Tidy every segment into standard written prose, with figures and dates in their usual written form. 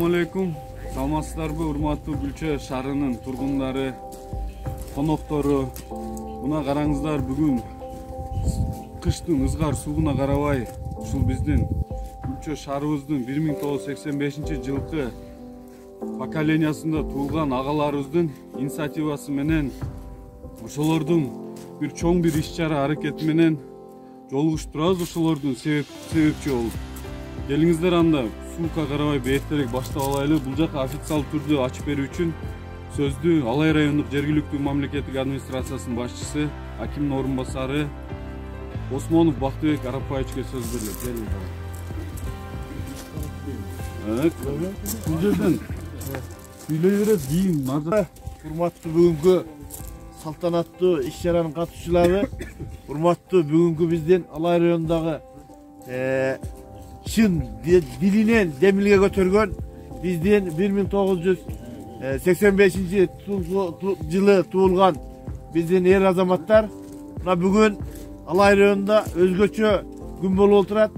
Assalamu alaikum. Саламатсыздарбы, урматтуу Gülçe шаарынын тургундары, коноктору. Мына караңыздар, бүгүн кыштын ызгар сууна карабай, ушул биздин Gülçe шаарыбыздын 1985-жылкы поколениясында туулган агаларыбыздын инициативасы менен ошолордун бир чоң бир иш-чара аракети менен жолугуштурабыз, ошолордун себепчи болуп. Келиңиздер анда суука карабай беттерек баштап алайлы. Бул жака официалдуу түрдө ачып берүү үчүн сөздү Алай райондук жергиликтүү мамлекеттик администрациясынын башчысы, акимдин орун басары Осмонов Бактыбек Арапбаевичке сөз берилет. Күзөдөн сүйлөй берет кийин маза. Урматтуу бүгүнкү салтанаттуу иш-чаранын катышчылары, урматтуу бүгүнкү биздин Алай районундагы шын дилинен демилге көтөргөн биздин 1985-жылы туулган биздин эр азаматтар мына бүгүн Алай районунда өзгөчө күн болуп отурат.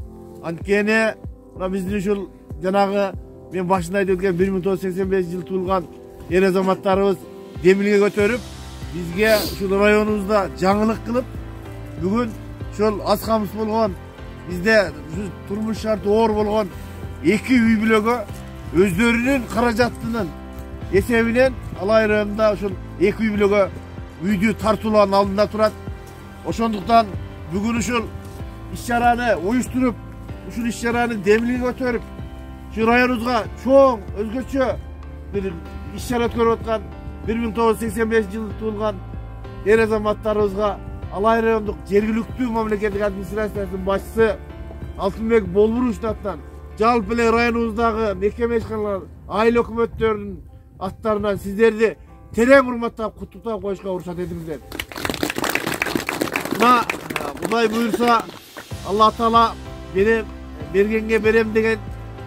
Анткени мына биздин ушул жанагы мен башында айтып өткөн 1985-жылы туулган эр азаматтарыбыз демилге көтөрүп, бизге ушул районубузда жаңылык кылып, бүгүн ушул аз камсыз болгон бизде турмуш шарты оор болгон эки үй бүлөгө өздөрүнүн каражатынын эсебинен Алай районунда ушул эки үй бүлөгө үйдү тартуулаанын алдында турат. Ошондуктан бүгүн ушул иш-чараны уюштуруп, ушул иш-чараны демилге көтөрүп, ушул районубузга чоң өзгөчө бир иш-чара өткөрүп аткан 1985-жылы туулган эр азаматтарыбызга Алай райондук жергиликтүү мамлекеттик администрациясынын башчысы Алтынбек Болбуровичтин атынан, жалпы эле районубуздагы мекеме ишканалар, айыл өкмөттөрүнүн аттарынан сиздерди терең урматтап, куттуктап коюшка уруксат этиңиздер. Мына Кудай буйрса, Алла Таала бергенге берем деген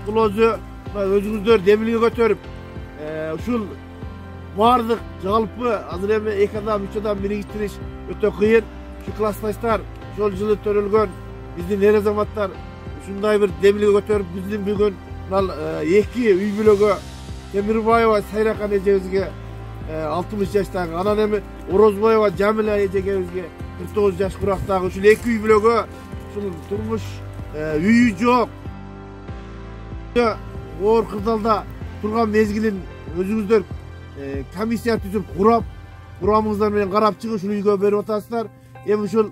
бул өзүңүздөр демилге көтөрүп, ушул бардык жалпы азыр эми 2 адам 3 адам бириктириш өтө кыйын. Şu классташтар ошол жылы төрөлгөн биздин эр азаматтар ушундай бир демилге көтөрүп, биздин бүгүн эки үй бүлөгө Темирбаева Сайракан эжебизге 60 жаштагы, анан эми Орозбаева Жамила эжегебизге 49 жаш курактагы ушул эки үй бүлөгө ушул турмуш үйү жок, оор кырдаалда турган мезгилин өзүңүздөр комиссия түзүп курамыңыздар менен карап чыгып ушул үйгө берип атасыздар. Эми ушул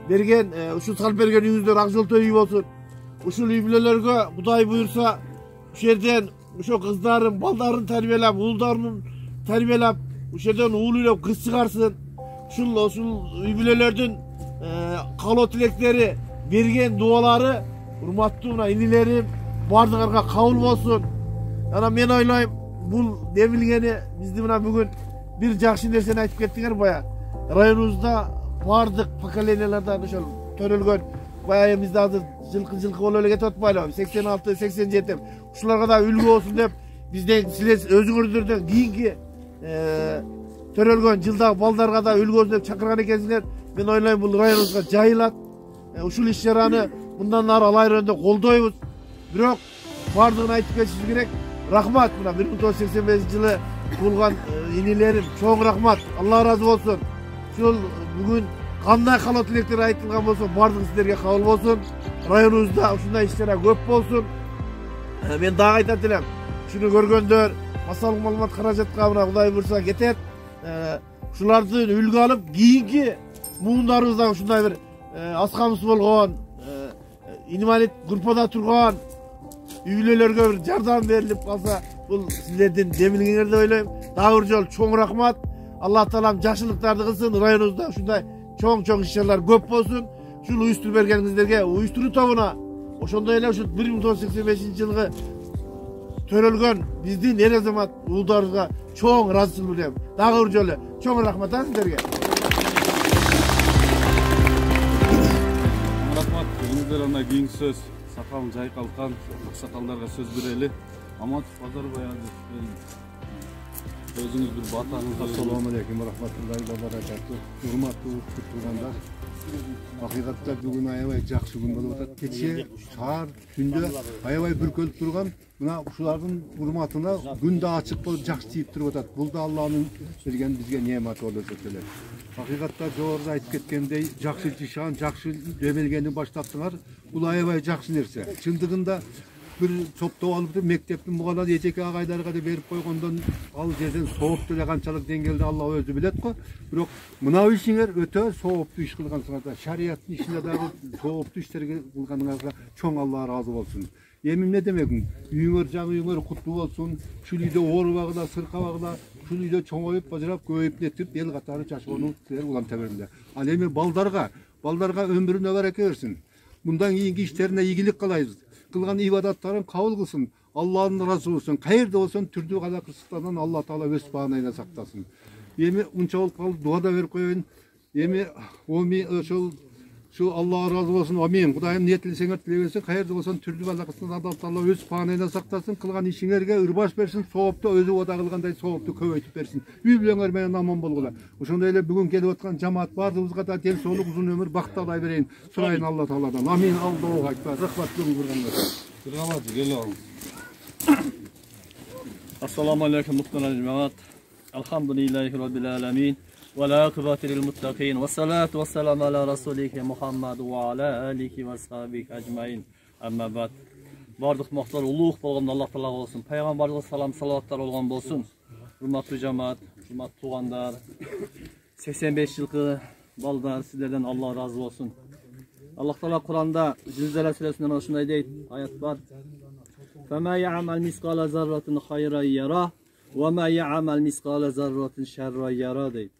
берген, ушул салып берген үйүңүздөр ак жолтой үй болсун. Ушул үй бүлөлөргө Кудай буйрса, ушул жерден ошо кыздарын, балдарын тарбиялап, уулдарын тарбиялап, ушул жерден уул үйлөп кыз чыгарсын. Ушул үй бүлөлөрдүн каалоо тилектери, берген дуалары урматтуу мына инилерим бардыгына кабыл болсун. Анан мен ойлойм, бул демилгени бизди мына бүгүн бир жакшы нерсени айтып кеттиңер. Бая районубузда бардык поколениялардан ошол төрөлгөн, бая бизде азыр жылкы болуп эле кетип атпайлыбы, 86-87, ушуларга да үлгү болсун деп бизден силер өзүңөрдөрдөн кийинки төрөлгөн жылдагы балдарга да үлгү болсун деп чакырган экенсиңер. Мен ойлойм, бул районубузга жайылат. Ушул иш-чараны мындан ары Алай районунда колдойбуз. Бирок бардыгын айтып кетишибиз керек. Рахмат, мына 1985-жылы туулган инилерим, чоң рахмат. Алла разы болсун. Ушул бүгүн кандай каалоо тилектер айтылган болсо, бардыгы сиздерге кабыл болсун. Районубузда ушундай иш-чара көп болсун. Мен дагы айтат элем, ушуну көргөндөр массалык маалымат каражатка мына Кудай буйрса кетет. Ушуларды үлгү алып, кийинки муундарыбызда ушундай бир аз камсыз болгон, инвалид группада турган үй бүлөлөргө бир жардам берилип калса, бул сиздердин демилгеңер деп ойлойм. Дагы бир жолу чоң рахмат. Алла Таалам жакшылыктарды кылсын. Районубузда ушундай чоң иш-чаралар көп болсун. Ушул уюштуруп бергениңиздерге, уюштуруу тобуна, ошондой эле ушул 1985-жылгы төрөлгөн биздин эр азамат уулдарыбызга чоң ыраазычылык билдирем. Дагы бир жолу чоң рахмат сиздерге. Рахмат. Келиңиздер анда кийинки сөз сакалын жайкалткан аксакалдарга сөз берели. Аматов Базарбай Өзіңіз бір батаңызды. Ассаламу алейкум рахматуллахи ва баракатух. Урматтуу тургандар, Hakikatta bugün aябай жакшы күн болуп атат. Кече шаар түндө аябай бүркөлүп турган мына ушулардын урматына күн да ачык болуп жакшы тийип туруп атат. Бул да Алланын берген бизге неаматы болуп эсептелет. Hakikatta жогоруда айтып кеткендей жакшы жашаган, жакшы демелгени баштаптыңар. Бул аябай жакшы нерсе. Чындыгында bir топтоп алып мектептин мугаланы эжеке агайларга да берип койгондон ал жерден соопту эле канчалык деңгээлде Алла өзү билет го. Бирок мына ишиңер өтө соопту иш кылгансыңар да, шариаттын ишине дагы соопту иштерге кылганыңарга чоң Алла ыраазы болсун. Эми эмне демеким? Үйүңөр, жаңы үйүңөр куттуу болсун. Ушул үйдө оорубагыла, сыркабагыла, ушул үйдө чоңоюп, бажырап, көбөйүп нетип, эл катары жашоону силер улам тебериле. Ал эми балдарга өмүрүнө барака берсин. Мындан кийинки иштерине ийгилик кылайбыз. Кылган ибадаттарын кабыл кылсын. Алланын ыраазы болсун. Кайерде болсун түрдүү кала кырсыктардан Алла Таала өз баанайда сактасын. Эми унча болуп калып дуа да берип коеюн. Эми şu Allah razı olsun, amin. Kudayım niyetlesеңер тілегенсің, қайырды болсын түрді балақысынан Алла Таала өз панайына сақтасын, қылған ишиңерге ырбаш берсін, соопты өзі ода кылгандай соопты көбөйтүп берсин. Үй бүлөңөр менен аман болгула. Ошондой эле бүгүн келип аткан жамаат бардыгыбызга да ден соолук, узун өмүр, бакталай берейин. Сурайын Алла Тааладан. Амин. Аллаху акбар. Рахмат бүгүн кыргандар. Кыргамат келип ал. Assalamu alaikum muhtaram cemaat. Elhamdülillahi rabbil alamin. والعاقبة للمتقين والصلاة والسلام على رسوله محمد وعلى آله وصحبه أجمعين. Amma ba'd. Bardıq maqtar ulug' bo'lgan Alloh taolo olsun. Payg'ambarga salom salatlar olgan bo'lsin. Hurmatli jamoat, hurmatli tug'anlar, 85 yilqi baldar sizlardan Alloh rozi bo'lsin. Alloh taolo Qur'onda Zilzala surasining shunday deydi, oyat bor. Fama ya'mal misqala zarratin khayran yara va ma ya'mal misqala zarratin sharran yara deydi.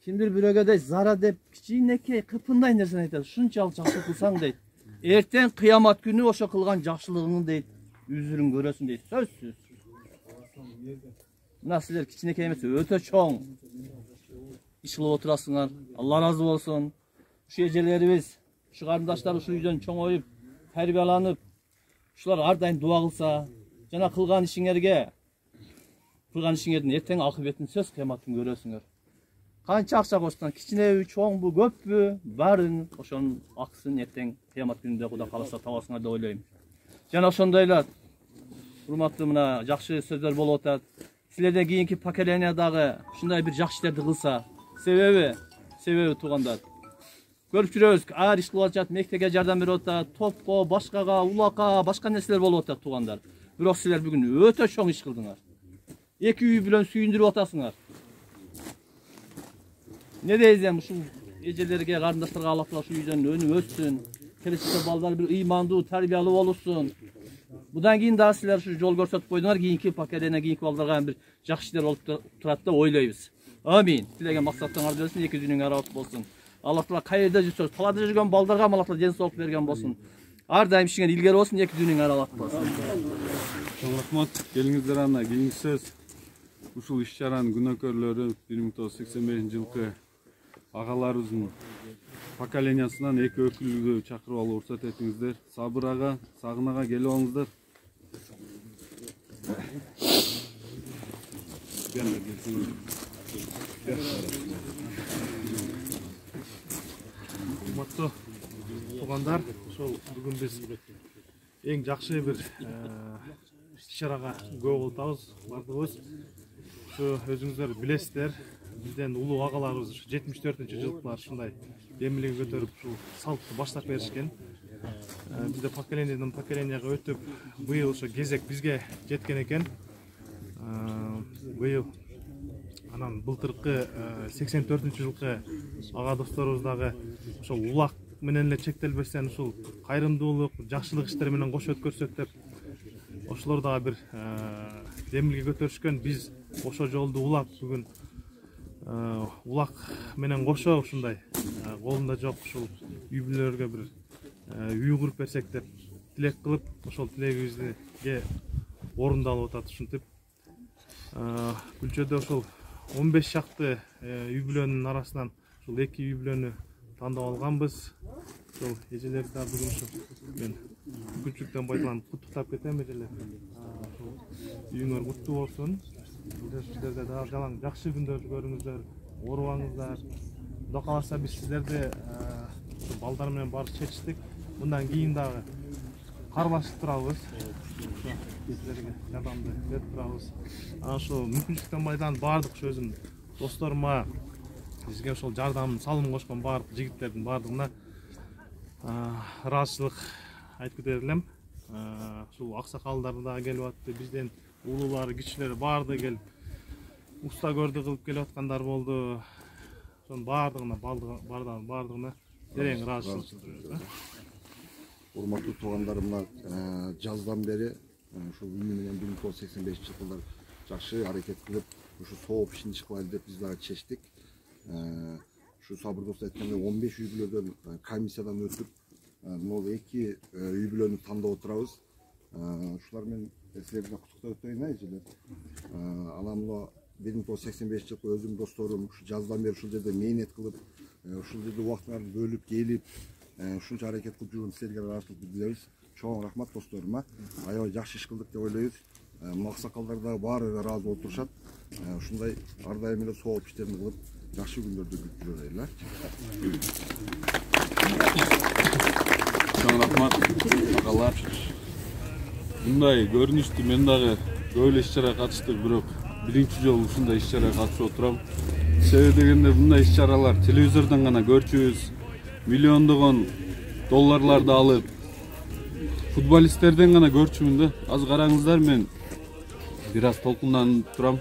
Kimdir birovga deydi, zara deb kichkinekey qıpınday narsani aytadi. Shunchalik yaxshi qilsang deydi. Erten kıyamet günü oşa kılgan жақшылығын deydi. Üzürün görösün deydi. Sözsüz. Mına sizler kiçinekey emesi öte çoğun. İş kılıp oturasınlar. Allah razı olsun. Şu ecelerimiz, şu karındaşlar şu yüzden çoğoyup, terbiyalanıp, şular ardayın dua kılsa, jana kılgan işingerden erten akıbetin söz kıyametin görösünler. Kança akça koşsan, kiçine çoğun bu köp mü, barın, oşon aksın erten kıyamet gününde Kuda kalasa tavasına da oylayım. Jana oşondaylar, hurmatlı mına жақшы sözler bol otat. Sizlerden keyinki pakeleniyadagı şunday bir жақшы işlerdi kılsa, sebebi tuğanlar. Görüp жүрөбүз, ağır iş kılıp atacak, mektege jardan berip otat, topko, başkaga, ulaka, başka nesler bol otat tuğanlar. Bирок sizler bugün öte çoğun iş kıldınlar. Eki üy bilen suyundurip otasınlar. Ne deyizem şu ecelerge, karındaşlarga Allah Taala şu yüzden önü ötsün. Kelesinde ballar bir imandu, terbiyalı olursun. Budan keyin daha sizler şu yol görsötüp koydular, keyinki pakelerine, keyinki ballarga bir жақсы işler olup turat da oylayız. Amin. Dilegen maksattan arzu etsin, iki dünyaya rahat olsun. Allah Taala kayırda жүрсөз, talada жүрген балдарга Allah Taala ден соолук берген болсын. Ар дайым işiңер илгери болсын, екі dünyaya rahat болсын. Рахмат, келиңиздер ана кийинки сөз. Ушул иш-чаранын күнөөкөрлөрү 1985-жылкы агаларыбыздын поколениясынан эки өкүлдү чакырып алып уруксат этиңиздер. Сабыр ага, Сагын ага келип алыңыздар. Урматтуу туугандар, ошол бүгүн биз эң жакшы бир иш-чарага күбө болуп атабыз. Бардыгыбыз ушу өзүңүздөр билесиздер, бизден улуу агаларыбыз 74-жылкылар ушундай демилиги көтөрүп ушул салтты баштап беришкен. Бизде поколениядан поколенияга өтүп, быйыл ошо кезек бизге жеткен экен. Быйыл анан былтыркы 84-жылкы ага досторубуз дагы ошол улак менен эле чектелбестен ушул кайрымдуулук, жакшылык иштери менен кошо өткөрсөк деп ошолор дагы бир демилге көтөрүшкөн. Биз ошо жолду улак бүгүн улак менен кошо ушундай колунда жок ушул үй бүлөлөргө бир үй куруп берсек деп тилек кылып, ошол тилегибизге орундалып атат. Ушинтип Күлчөдө ошол 15 шакты үй бүлөнүн арасынан ушул 2 үй бүлөнү тандап алганбыз. Ошол эжелерди да бүгүн ушу мен мүмкүнчүлүктөн пайдаланып куттуктап кетем эжелер. Үйүңөр куттуу болсун. Сиздерде дагы жалаң жакшы күндөр көрүңүздөр, оорубаңыздар. Xudo kalasa biz sizlerdi balдар менен барып чечтик. Bundan keyin dagы карлашып турабыз. Sizlerге жардамды берип турабыз. Ana şu мүмкүнчүлүктөн байдан бардык өзүм досторума бизге ошол жардам салым кошкон бардык жигиттердин бардыгына ыраазычылык айтып кетер элем. Ушул аксакалдар да келип атты, бизден улуулары, кичилери барды келип уста көрдү кылып келип аткандар болду. Ошонун бардыгына терең ыраазычылык билдиребиз. Урматтуу туугандарым, жаздан бери ушул үй менен 1985-жылдар жакшы аракет кылып, ушу сооп ишин иш кылайлы деп биз дагы чечтик. Ушу Сабыр дос айткандай 15 үй бүлөдөн комиссиядан өтүп, могу 2 үй бүлөнү тандап отурабыз. Ушулар менен силерди куттуктап өтөйүн айжеле. Анан 1985-жылкы өзүм досторум ушу жаздан бери ушул жерде мээнет кылып, ушул жерде убактыларды бөлүп келип, ушунча аракет кылып жүргөн силерге ыраазычылык билдиребиз. Чоң рахмат досторума. Аябай жакшы иш кылдык деп ойлойбуз. Максакалдар да баары ыраазы болуп турушат. Ушундай ар дайым эле сооп иштерин кылып, жакшы күндөрдү күтүп жүрөлү. Чоң рахмат агалар. Мындай көрүнүштү мен дагы көп эле иш-чарага катыштык, бирок биринчи жолу ушундай иш-чарага катышып отурам. Себеби дегенде мындай иш-чаралар телевизордон гана көрчүбүз. Миллиондогон долларларды алып, футболисттерден гана көрчүмүн да. Азыр караңыздар, мен бир аз толкунданып турам.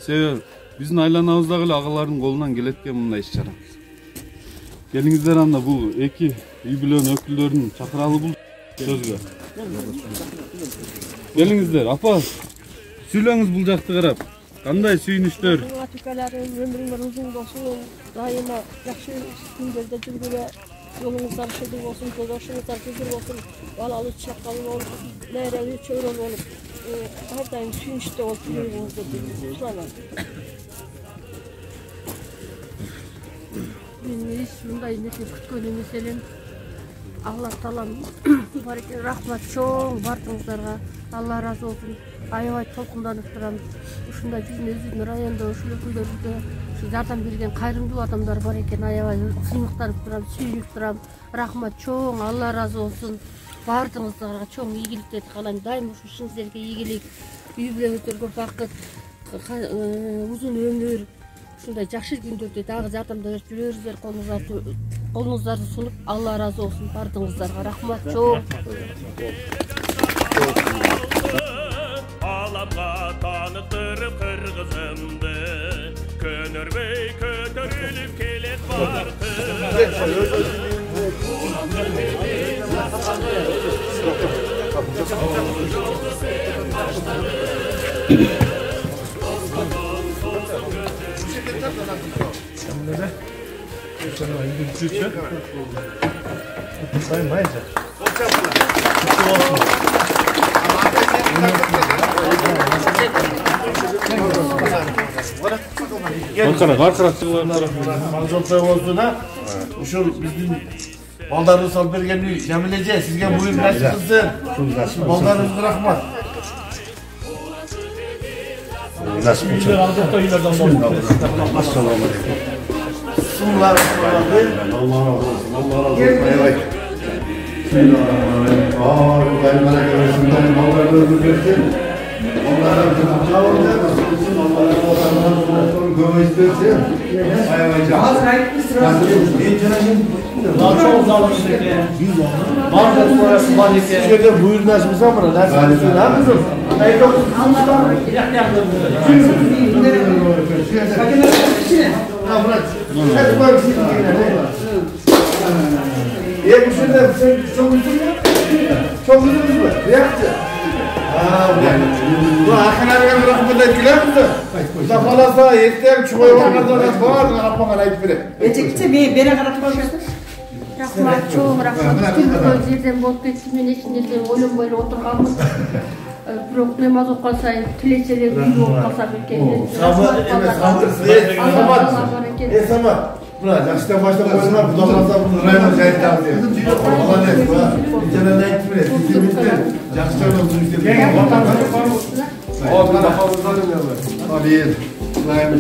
Себеби биздин айланабыздагы эле агалардын колунан келет экен мындай иш-чара. Келиңиздер, анда бул эки үй бүлөнүн өкүлдөрүн чакыралы бул сөзгө. Келиңиздер, апа, сүйлөңүз бул жакты карап. Кандай сүйүнүчтөр? Ömrüңөр uzun болсун, дайыма жакшы күндөрдө жүргүлө, жолуңуздар шыдыр болсун, жолдошуңуздар күзүр болсун, балалы чакалы болуп, нерели чөйрө болуп, ар дайым сүйүнүчтө болуп жүрүңүздү суланам. Мен мындай нерсе күткөн эмес элем. Алла таалам бареке рахмат чоң бардыңыздарга. Алла разы болсун. Аябай толкунданып турам. Ушундай биздин өзүбүздүн райондо ушул өкүлдөрүбүзгө жардам берген кайрымдуу адамдар бар экен. Аябай сыймыктанып турам, сүйүнүп турам. Рахмат чоң, Алла разы болсун. Бардыңыздарга чоң ийгиликтерди каалайм. Дайым ушу сиздерге ийгилик, үй бүлөңүздөргө бакыт, узун өмүр, ушундай жакшы күндөрдө дагы жардамда берип жүрөрүңүздөр, колуңуздарды сунуп, Алла разы болсун. Бардыңыздарга рахмат чоң. Аламга таныктырып кыргызымды, көнөрбөй көтөрүлүп келет баркы. Маңжолтой болсун, ушул биздин балдарды салып берген үй Жамилеже, сизге буюм насип кылсын. Балдарыңызга рахмат. Nasip olsun. Assalamu alaikum. Allah razı olsun. Allah razı olsun. Bismillahirrahmanirrahim. Allah'ın bereket versin. Allah'ın ömür versin. Allah'ın sağlık versin. Allah'ın vatandaşlarına göğüs versin. Ayağıca. Daha çok uzanmıştık ya. Bazı sonrası var ki. Şöyle buyur nasip olsa bana. Nasip olsun. Ne yapıyorsun? Bu şurada çok üzüm mü? Çok üzüm mü? Ne yaptı? Bu akınarıya bırakıp da etkiler misin? Zafalasa, yetten, çubuğu varlardan var mı? Kapmadan ayıp biri. Ecekçe beni karatmıştır. Rahmat çoğun, rahmat. Türk'ün жерден болып кетті, мен ешнерден ойланбай отырғанмын. Бирок намаз окуган сайын тилечелер үй болуп калсам экен. Самат эмес, Самат. Мына жакшыдан баштап койсоңар, Кудай кааласа бул район жайыттабыз деп. Молодец, жанагы айтып берет. Сиздер жакшы жолдон жүрүңүздөр. О, мына калдырдым мен. Алин, лайым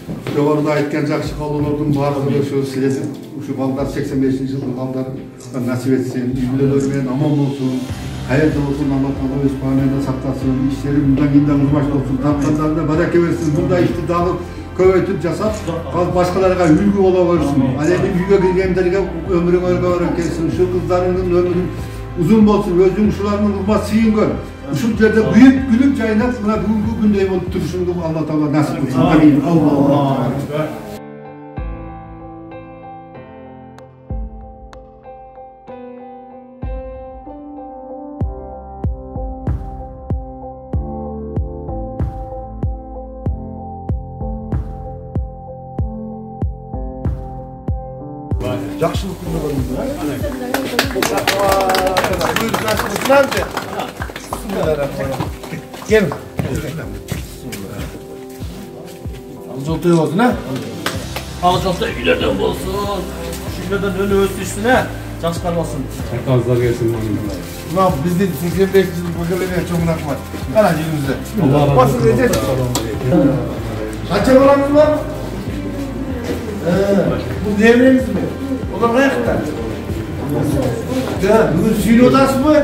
Жоғарыда айтқан жақсы қалалардың барлығы şu сілесіп, şu балдар 85 жылғы балдар насip етсін, үйлерімен аман болсын, hayatı olsun, Allah Teala öz parmağında saklasın, işleri bundan yeniden uzmaş olsun, tapkanlarına baraka versin, bunda iktidarı követip jasap, başkalarına ülgü olaversin. Alemin yüge girgenlerine ömrün örgü gelsin, şu kızlarının ömrün uzun olsun, özün şularının urma sıyın gör. Şu yerde büyük gülüp caynat, buna bugünkü gündeyim olup duruşunu Allah Teala nasip etsin. Amin. Allah. Жақшылық күні болыңыз. Buyurun, gelin. Ağzoltay olsun ha? Ağzoltay ilerden bolsun. Şu ilerden önü ötüşsün ha. Can çıkarmasın. Çakazlar gelsin. Ulan bizde 85 yıl bakırlarına çok rahmat. Kana yüzümüzde. Basın diyeceğiz. Kaç olanımız var? Bu devremiz mi? Onlar ne kadar? Bugün suyun odası mı?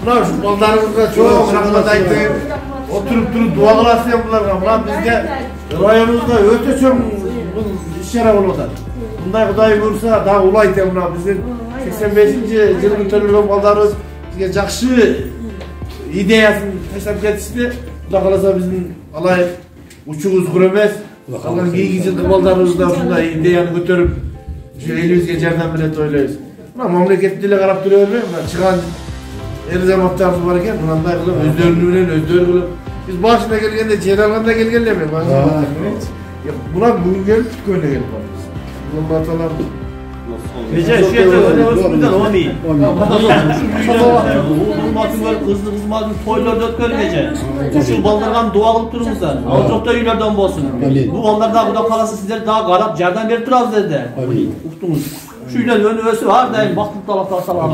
Ulan şu ballarımızda çok rahmat aytın. Oturup dua kılasın bunlar. Ulan bizde rayonumuzda öte çok işler oladı. Bunday Kuday buyursa daha ulaydı ulan bizim 85. yılın törülü ballarımız bizge жақсы ideyaсын taşlap ketişti. Kuda kalasa bizim alay uçuğuz kuremez. Kalan giygi yılgı ballarımız da şunday ideyani götürüp şu elimizge jardan bilet oylayız. Memleket dile karab duruyor mu? Çıkan erzamaptarımız var eken, bunday kılıp özlerini bilen, özleri kılıp. Biz başına gelgende, Celalgan'da gelgenle mi? Buna bugün gelip Türköy'ne gelip varız. Bunun batalar... Gece şu yerde öyle bizden olmayın. Hurmatın var, kızlı kızmadın, toylar dötkör gece. Şu ballardan dua kılıp durumuzdan. Ağzokta yülerden bolsun. Bu ballar da burada kalası sizler daha garap, cerden beri duraz dedi. Uftunuz. Şu yülerin önü ösü var da baktık taraftar salam.